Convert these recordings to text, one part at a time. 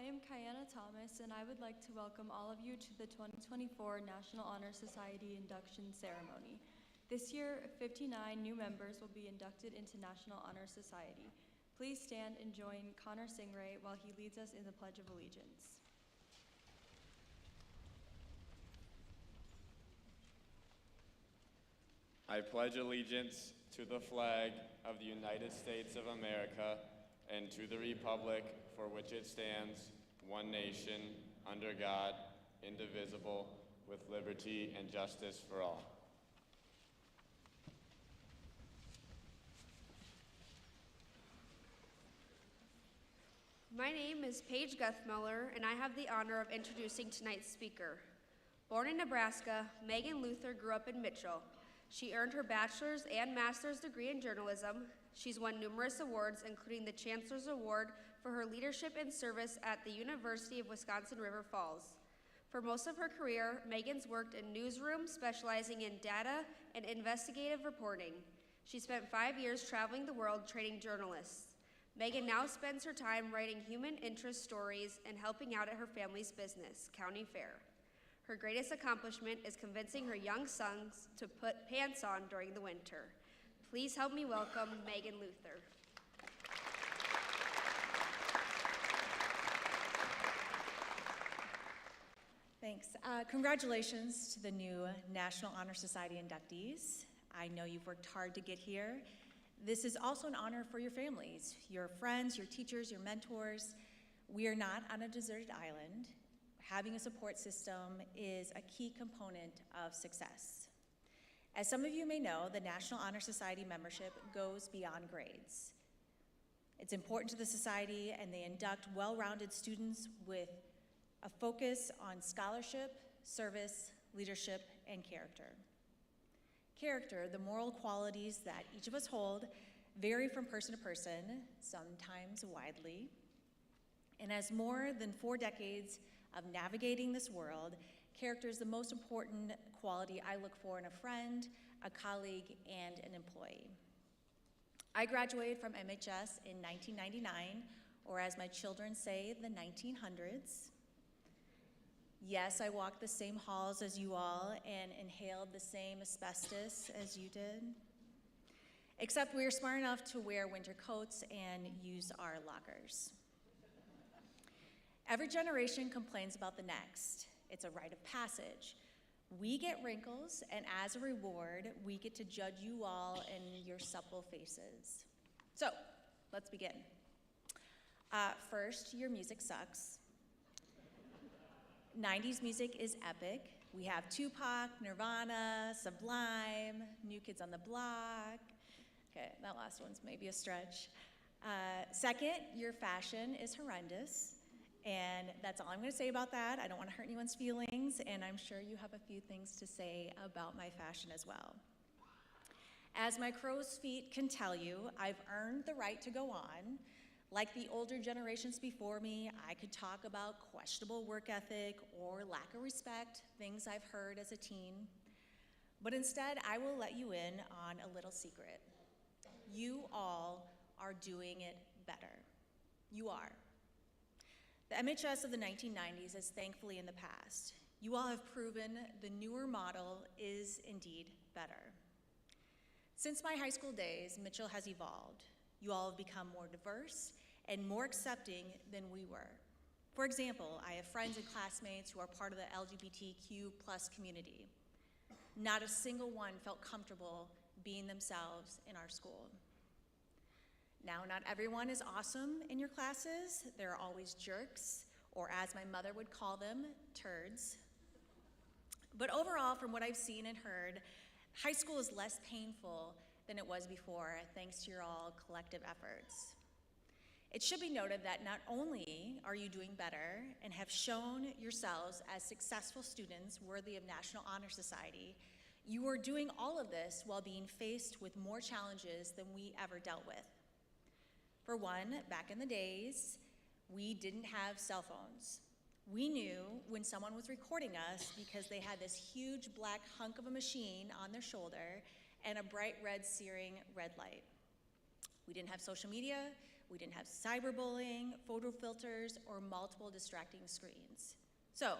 am Kayana Thomas, and I would like to welcome all of you to the 2024 National Honor Society induction ceremony. This year, 59 new members will be inducted into National Honor Society. Please stand and join Connor Singray while he leads us in the Pledge of Allegiance. I pledge allegiance to the flag of the United States of America and to the republic for which it stands, one nation, under God, indivisible, with liberty and justice for all. My name is Paige Guthmuller, and I have the honor of introducing tonight's speaker. Born in Nebraska, Megan Luther grew up in Mitchell. She earned her bachelor's and master's degree in journalism. She's won numerous awards, including the Chancellor's Award for her leadership and service at the University of Wisconsin-River Falls. For most of her career, Megan's worked in newsrooms specializing in data and investigative reporting. She spent 5 years traveling the world training journalists. Megan now spends her time writing human interest stories and helping out at her family's business, County Fair. Her greatest accomplishment is convincing her young sons to put pants on during the winter. Please help me welcome Megan Luther. Thanks. Congratulations to the new National Honor Society inductees. I know you've worked hard to get here. This is also an honor for your families, your friends, your teachers, your mentors. We are not on a deserted island. Having a support system is a key component of success. As some of you may know, the National Honor Society membership goes beyond grades. It's important to the society, and they induct well-rounded students with a focus on scholarship, service, leadership, and character. Character, the moral qualities that each of us hold, vary from person to person, sometimes widely. And as more than 4 decades of navigating this world, character is the most important quality I look for in a friend, a colleague, and an employee. I graduated from MHS in 1999, or as my children say, the 1900s. Yes, I walked the same halls as you all and inhaled the same asbestos as you did. Except we were smart enough to wear winter coats and use our lockers. Every generation complains about the next. It's a rite of passage. We get wrinkles, and as a reward, we get to judge you all and your supple faces. So, let's begin. First, your music sucks. 90s music is epic. We have Tupac, Nirvana, Sublime, New Kids on the Block. Okay, that last one's maybe a stretch. Second, your fashion is horrendous. And that's all I'm going to say about that. I don't want to hurt anyone's feelings, and I'm sure you have a few things to say about my fashion as well. As my crow's feet can tell you, I've earned the right to go on. Like the older generations before me, I could talk about questionable work ethic or lack of respect, things I've heard as a teen. But instead, I will let you in on a little secret. You all are doing it better. You are. The MHS of the 1990s is thankfully in the past. You all have proven the newer model is indeed better. Since my high school days, Mitchell has evolved. You all have become more diverse and more accepting than we were. For example, I have friends and classmates who are part of the LGBTQ+ community. Not a single one felt comfortable being themselves in our school. Now, not everyone is awesome in your classes. There are always jerks, or as my mother would call them, turds. But overall, from what I've seen and heard, high school is less painful than it was before, thanks to your all collective efforts. It should be noted that not only are you doing better and have shown yourselves as successful students worthy of National Honor Society, you are doing all of this while being faced with more challenges than we ever dealt with. For one, back in the days, we didn't have cell phones. We knew when someone was recording us because they had this huge black hunk of a machine on their shoulder and a bright red searing red light. We didn't have social media. We didn't have cyberbullying, photo filters, or multiple distracting screens. So,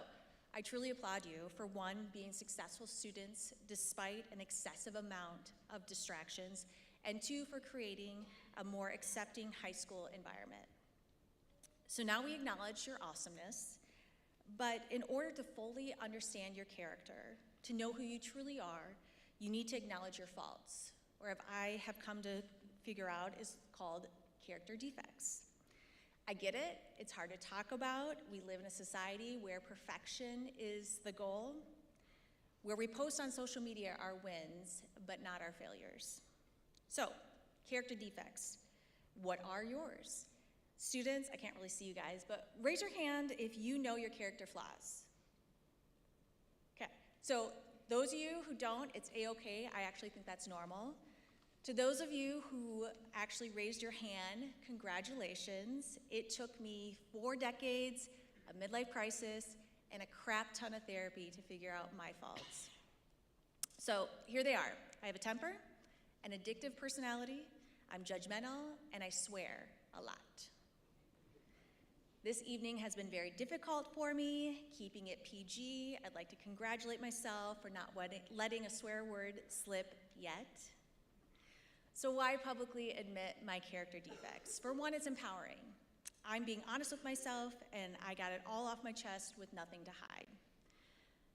I truly applaud you for one, being successful students despite an excessive amount of distractions, and two, for creating a more accepting high school environment. So now we acknowledge your awesomeness, but in order to fully understand your character, to know who you truly are, you need to acknowledge your faults, or if I have come to figure out is called character defects. I get it, it's hard to talk about. We live in a society where perfection is the goal, where we post on social media our wins, but not our failures. So, character defects, what are yours? Students, I can't really see you guys, but raise your hand if you know your character flaws. Okay, so those of you who don't, it's a-okay. I actually think that's normal. To those of you who actually raised your hand, congratulations. It took me 4 decades, a midlife crisis, and a crap ton of therapy to figure out my faults. So here they are. I have a temper, an addictive personality, I'm judgmental, and I swear a lot. This evening has been very difficult for me, keeping it PG. I'd like to congratulate myself for not letting a swear word slip yet. So why publicly admit my character defects? For one, it's empowering. I'm being honest with myself, and I got it all off my chest with nothing to hide.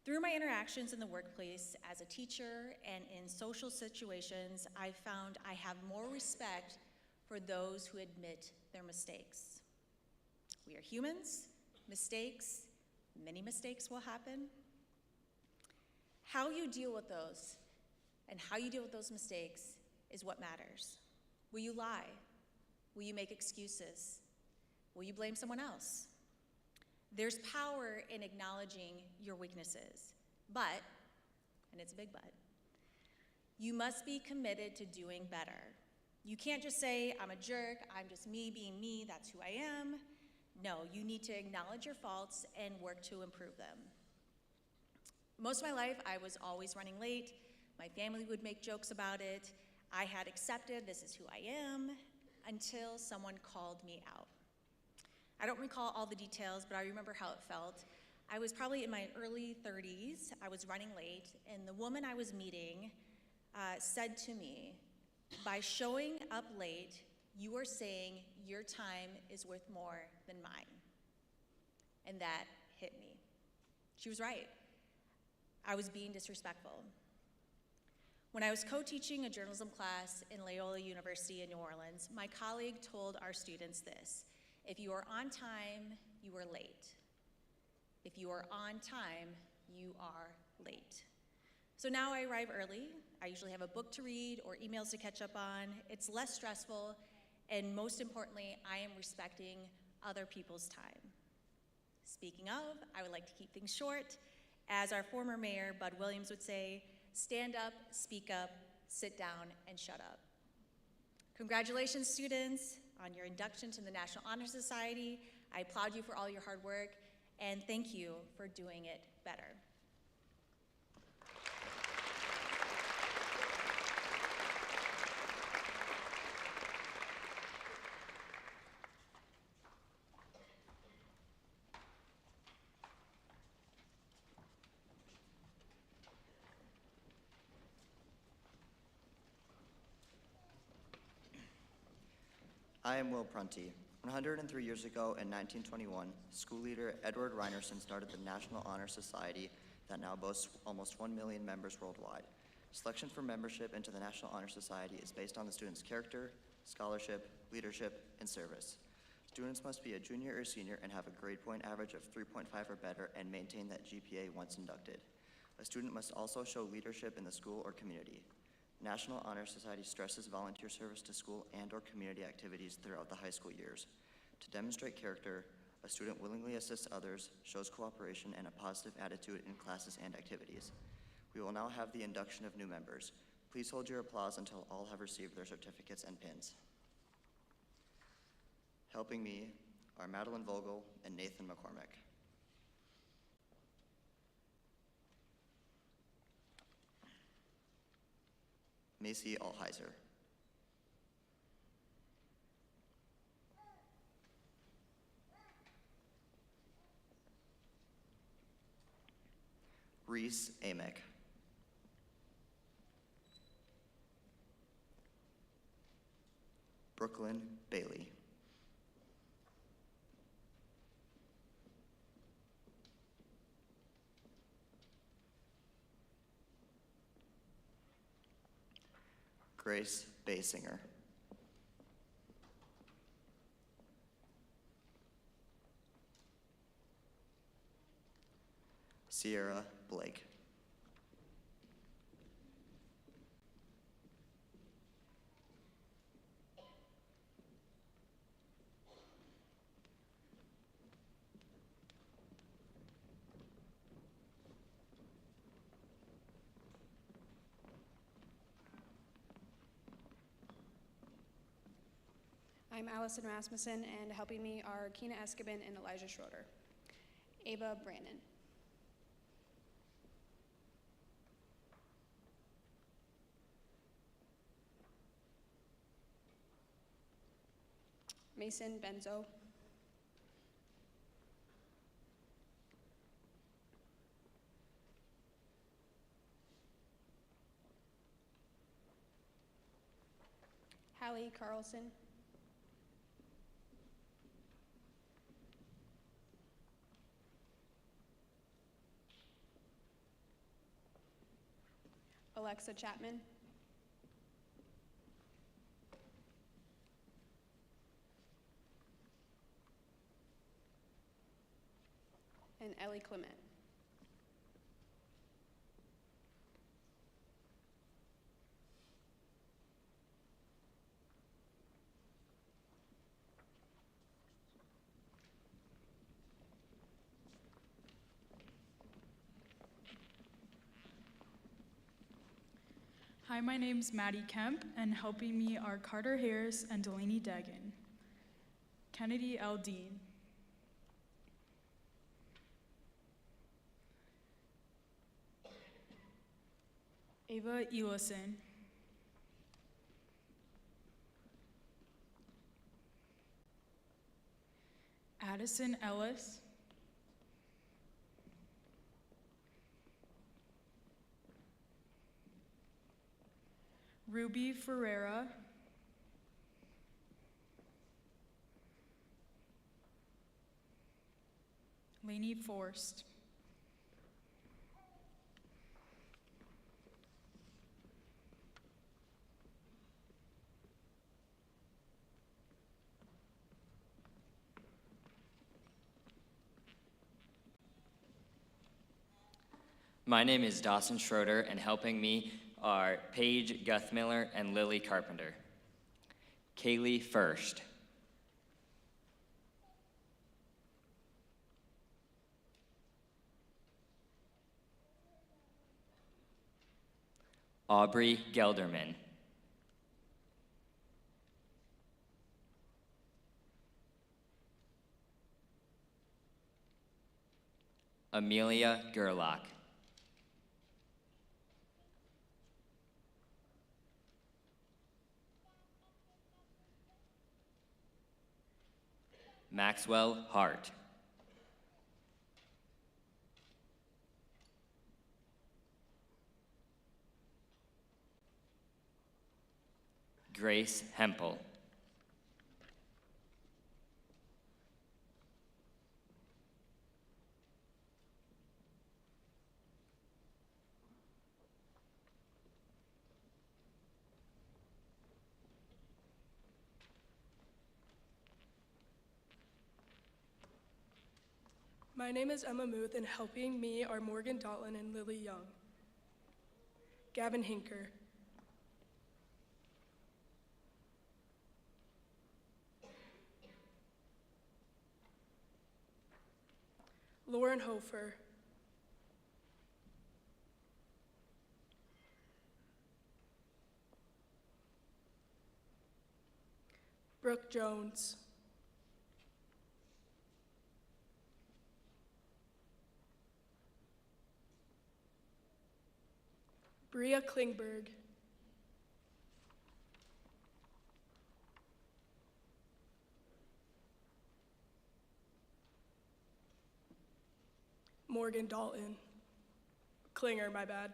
Through my interactions in the workplace as a teacher and in social situations, I've found I have more respect for those who admit their mistakes. We are humans, mistakes, many mistakes will happen. How you deal with those and how you deal with those mistakes is what matters. Will you lie? Will you make excuses? Will you blame someone else? There's power in acknowledging your weaknesses, but, and it's a big but, you must be committed to doing better. You can't just say, I'm a jerk, I'm just me being me, that's who I am. No, you need to acknowledge your faults and work to improve them. Most of my life, I was always running late. My family would make jokes about it. I had accepted this is who I am until someone called me out. I don't recall all the details, but I remember how it felt. I was probably in my early 30s. I was running late, and the woman I was meeting said to me, by showing up late, you are saying your time is worth more than mine. And that hit me. She was right. I was being disrespectful. When I was co-teaching a journalism class in Loyola University in New Orleans, my colleague told our students this: if you are on time, you are late. If you are on time, you are late. So now I arrive early. I usually have a book to read or emails to catch up on. It's less stressful, and most importantly, I am respecting other people's time. Speaking of, I would like to keep things short. As our former mayor, Bud Williams, would say, stand up, speak up, sit down, and shut up. Congratulations, students, on your induction to the National Honor Society. I applaud you for all your hard work, and thank you for doing it better. I am Will Prunty. 103 years ago in 1921, school leader Edward Reinerson started the National Honor Society that now boasts almost 1 million members worldwide. Selection for membership into the National Honor Society is based on the student's character, scholarship, leadership, and service. Students must be a junior or senior and have a grade point average of 3.5 or better and maintain that GPA once inducted. A student must also show leadership in the school or community. National Honor Society stresses volunteer service to school and/or community activities throughout the high school years. To demonstrate character, a student willingly assists others, shows cooperation, and a positive attitude in classes and activities. We will now have the induction of new members. Please hold your applause until all have received their certificates and pins. Helping me are Madeline Vogel and Nathan McCormick. Macy Alheiser. Reese Amick. Brooklyn Bailey. Grace Basinger. Sierra Blake. I'm Allison Rasmussen, and helping me are Keena Eskibin and Elijah Schroeder. Ava Brandon. Mason Benzo. Hallie Carlson. Alexa Chapman. And Ellie Clement. Hi, my name's Maddie Kemp, and helping me are Carter Harris and Delaney Dagan. Kennedy L. Dean. Ava Elison. Addison Ellis. Ruby Ferreira. Lainey Forst. My name is Dawson Schroeder, and helping me are Paige Guthmiller and Lily Carpenter. Kaylee First. Aubrey Gelderman. Amelia Gerlach. Maxwell Hart. Grace Hempel. My name is Emma Muth, and helping me are Morgan Dotlin and Lily Young. Gavin Hinker. Lauren Hofer. Brooke Jones. Bria Klingberg. Morgan Dalton. Klinger, my bad.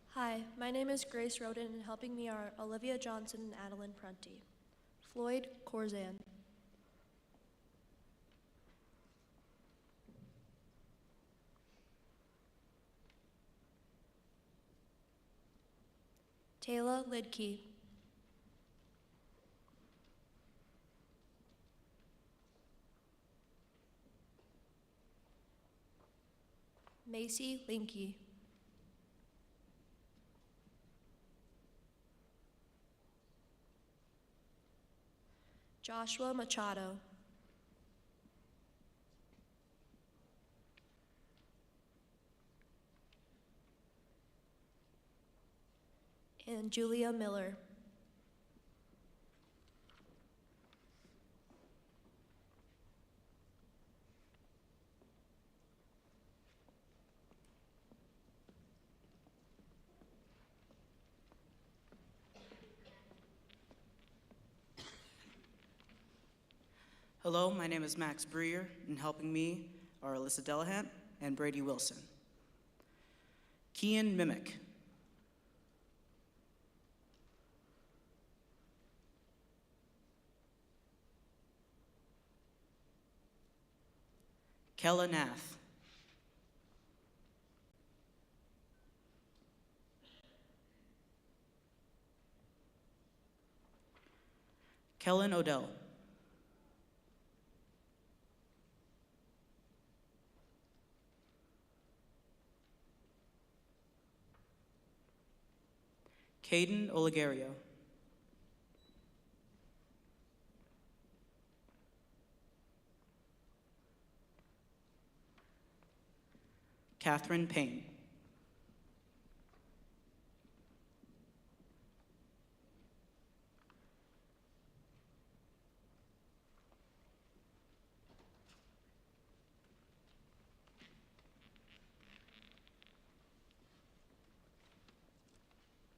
Hi, my name is Grace Roden, and helping me are Olivia Johnson and Adeline Prunty. Floyd Corzan. Taylor Lidkey. Macy Linky. Joshua Machado. And Julia Miller. Hello, my name is Max Breer, and helping me are Alyssa Delahant and Brady Wilson. Kian Mimic. Kella Nath. Kellen Odell. Caden Oligario. Catherine Payne.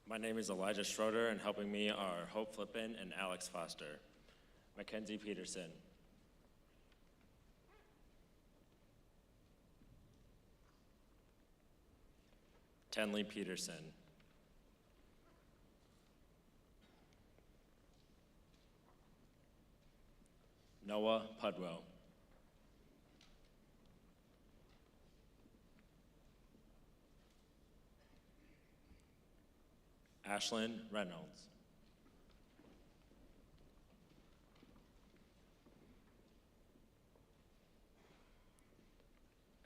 My name is Elijah Schroeder, and helping me are Hope Flippin and Alex Foster. Mackenzie Peterson. Tenley Peterson. Noah Pudwell. Ashlyn Reynolds.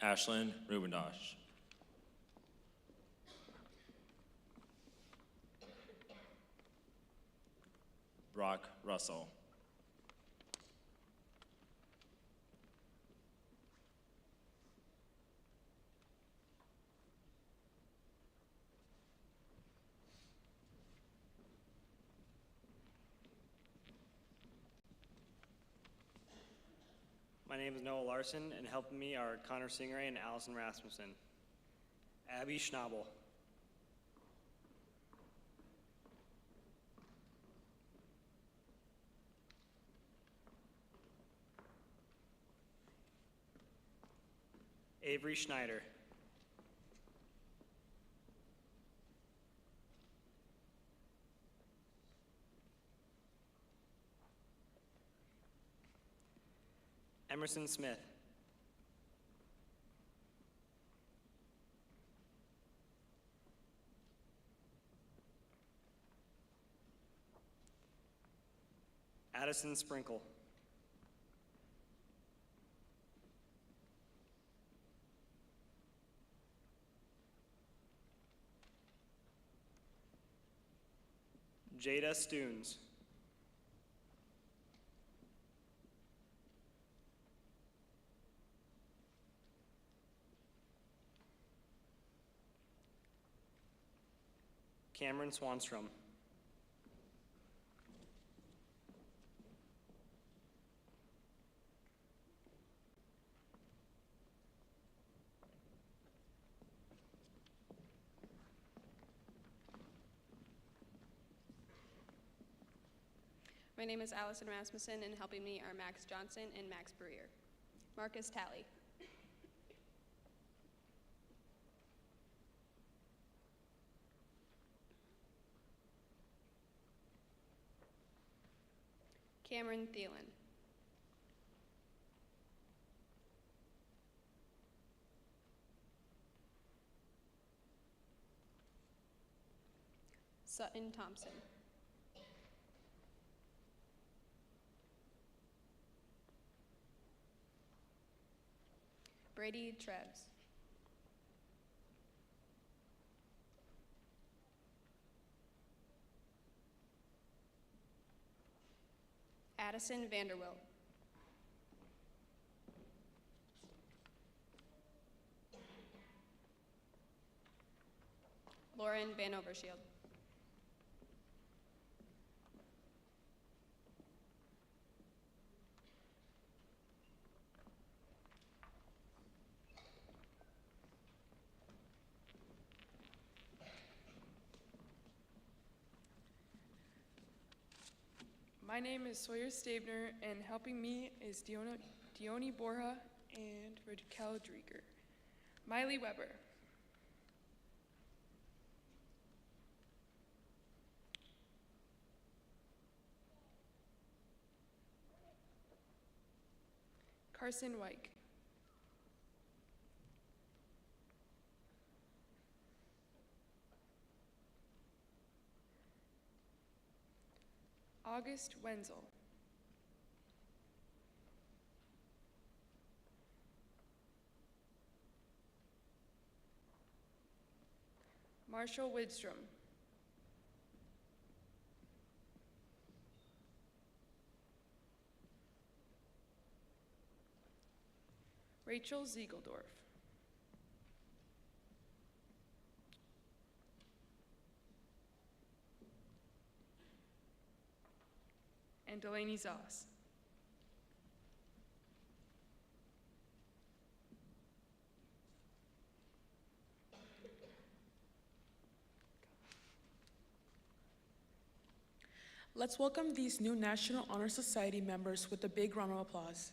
Ashlyn Rubendosh. Brock Russell. My name is Noah Larson, and helping me are Connor Singray and Allison Rasmussen. Abby Schnabel. Avery Schneider. Emerson Smith. Addison Sprinkle. Jada Stoons. Cameron Swanstrom. My name is Allison Rasmussen, and helping me are Max Johnson and Max Breer. Marcus Talley. Cameron Thielen. Sutton Thompson. Brady Trebs. Addison Vanderwilt. Lauren Van Overshield. My name is Sawyer Stabner, and helping me is Dione Borja and Raquel Drieger. Miley Weber. Carson Wyke. August Wenzel. Marshall Widstrom. Rachel Ziegeldorf. And Delaney Zoss. Let's welcome these new National Honor Society members with a big round of applause.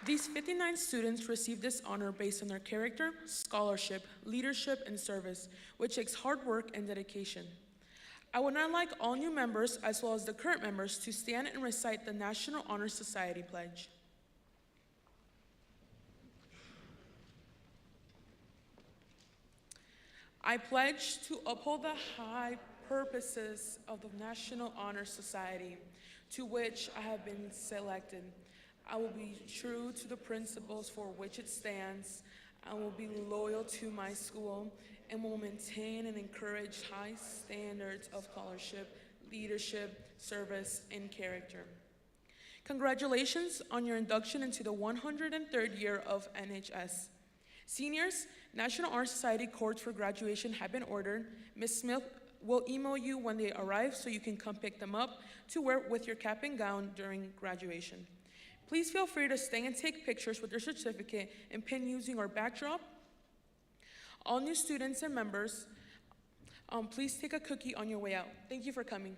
These 59 students received this honor based on their character, scholarship, leadership, and service, which takes hard work and dedication. I would now like all new members, as well as the current members, to stand and recite the National Honor Society Pledge. I pledge to uphold the high purposes of the National Honor Society, to which I have been selected. I will be true to the principles for which it stands. I will be loyal to my school and will maintain and encourage high standards of scholarship, leadership, service, and character. Congratulations on your induction into the 103rd year of NHS. Seniors, National Honor Society courts for graduation have been ordered. Ms. Smith will email you when they arrive so you can come pick them up to wear with your cap and gown during graduation. Please feel free to stay and take pictures with your certificate and pin using our backdrop. All new students and members, please take a cookie on your way out. Thank you for coming.